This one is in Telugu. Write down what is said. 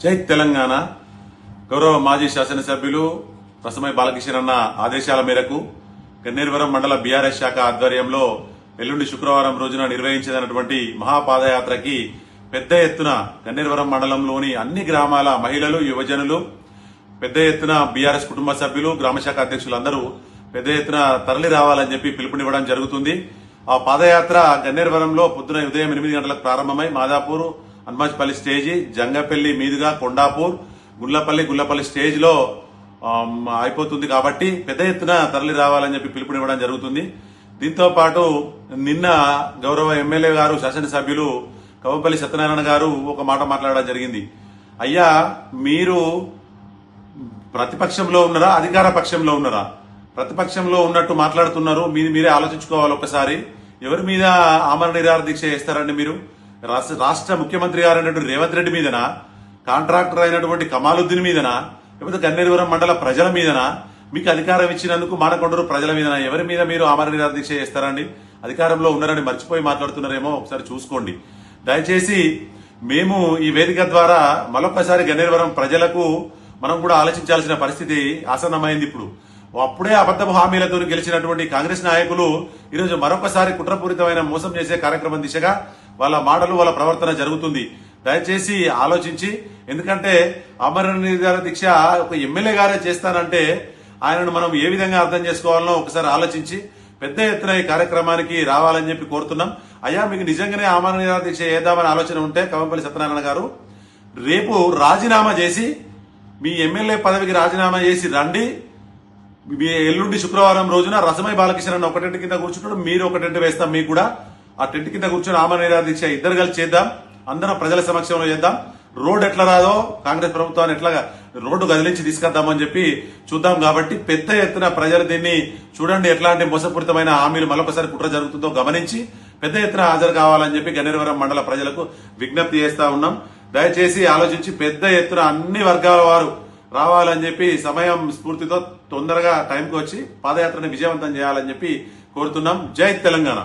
జై తెలంగాణ. గౌరవ మాజీ శాసనసభ్యులు రసమై బాలకిషన్ అన్న ఆదేశాల మేరకు గన్నేరువరం మండల బీఆర్ఎస్ శాఖ ఆధ్వర్యంలో ఎల్లుండి శుక్రవారం రోజున నిర్వహించినటువంటి మహాపాదయాత్రకి పెద్ద ఎత్తున గన్నేరువరం మండలంలోని అన్ని గ్రామాల మహిళలు, యువజనులు, పెద్ద ఎత్తున బీఆర్ఎస్ కుటుంబ సభ్యులు, గ్రామశాఖ అధ్యక్షులందరూ పెద్ద ఎత్తున తరలి రావాలని చెప్పి పిలుపునివ్వడం జరుగుతుంది. ఆ పాదయాత్ర గన్నేరువరంలో పొద్దున ఉదయం 8 గంటలకు ప్రారంభమై మాదాపూర్, హనుమాజ్పల్లి స్టేజి, జంగపల్లి మీదుగా కొండాపూర్, గుల్లపల్లి స్టేజ్ లో అయిపోతుంది. కాబట్టి పెద్ద ఎత్తున తరలి రావాలని చెప్పి పిలుపునివ్వడం జరుగుతుంది. దీంతో పాటు నిన్న గౌరవ ఎమ్మెల్యే గారు, శాసనసభ్యులు కవ్వంపల్లి సత్యనారాయణ గారు ఒక మాట మాట్లాడడం జరిగింది. అయ్యా, మీరు ప్రతిపక్షంలో ఉన్నారా, అధికార పక్షంలో ఉన్నారా? ప్రతిపక్షంలో ఉన్నట్టు మాట్లాడుతున్నారు. మీరే ఆలోచించుకోవాలి ఒకసారి. ఎవరి మీద ఆమరణ నిరాహార దీక్ష చేస్తారండి మీరు? రాష్ట్ర ముఖ్యమంత్రి గారు అయినటువంటి రేవంత్ రెడ్డి మీదనా, కాంట్రాక్టర్ అయినటువంటి కమాలుద్దీన్ మీదనా, లేకపోతే గన్నేరువరం మండల ప్రజల మీదనా? మీకు అధికారం ఇచ్చినందుకు మానకొండూరు ప్రజల మీదనా? ఎవరి మీద మీరు ఆమరణ నిరాహార దీక్ష చేస్తారండి? అధికారంలో ఉన్నారని మర్చిపోయి మాట్లాడుతున్నారేమో ఒకసారి చూసుకోండి. దయచేసి మేము ఈ వేదిక ద్వారా మరొకసారి గన్నేరువరం ప్రజలకు మనం కూడా ఆలోచించాల్సిన పరిస్థితి ఆసన్నమైంది. ఇప్పుడు అప్పుడే అబద్ధపు హామీలతో గెలిచినటువంటి కాంగ్రెస్ నాయకులు ఈరోజు మరొకసారి కుట్రపూరితమైన మోసం చేసే కార్యక్రమం దిశగా వాళ్ళ మాటలు, వాళ్ళ ప్రవర్తన జరుగుతుంది. దయచేసి ఆలోచించి, ఎందుకంటే ఆమరణ నిరాహార దీక్ష ఒక ఎమ్మెల్యే గారే చేస్తానంటే ఆయనను మనం ఏ విధంగా అర్థం చేసుకోవాలనో ఒకసారి ఆలోచించి పెద్ద ఎత్తున ఈ కార్యక్రమానికి రావాలని చెప్పి కోరుతున్నాం. అయ్యా, మీకు నిజంగానే ఆమరణ నిరాహార దీక్ష చేద్దామని ఆలోచన ఉంటే కవ్వంపల్లి సత్యనారాయణ గారు రేపు రాజీనామా చేసి, మీ ఎమ్మెల్యే పదవికి రాజీనామా చేసి రండి. మీ ఎల్లుండి శుక్రవారం రోజున రసమై బాలకిషన్ అన్న ఒక టెంట్ కింద కూర్చుంటాడు, మీరు ఒక టెంట్ వేస్తాం. మీకు కూడా ఆ టెంట్ కింద కూర్చొని ఆమరణ నిరాహార దీక్ష ఇద్దరు కలిసి చేద్దాం. అందరం ప్రజల సమక్షంలో చేద్దాం. రోడ్డు ఎట్లా రాదో కాంగ్రెస్ ప్రభుత్వాన్ని ఎట్లా రోడ్డు కదిలించి తీసుకొద్దామని చెప్పి చూద్దాం. కాబట్టి పెద్ద ఎత్తున ప్రజలు దీన్ని చూడండి, ఎట్లాంటి మోసపూరితమైన హామీలు మరొకసారి కుట్ర జరుగుతుందో గమనించి పెద్ద ఎత్తున హాజరు కావాలని చెప్పి గన్నేరువరం మండల ప్రజలకు విజ్ఞప్తి చేస్తా ఉన్నాం. దయచేసి ఆలోచించి పెద్ద ఎత్తున అన్ని వర్గాల వారు రావాలని చెప్పి సమయం స్ఫూర్తితో తొందరగా టైంకి వచ్చి పాదయాత్రని విజయవంతం చేయాలని చెప్పి కోరుతున్నాం. జై తెలంగాణ.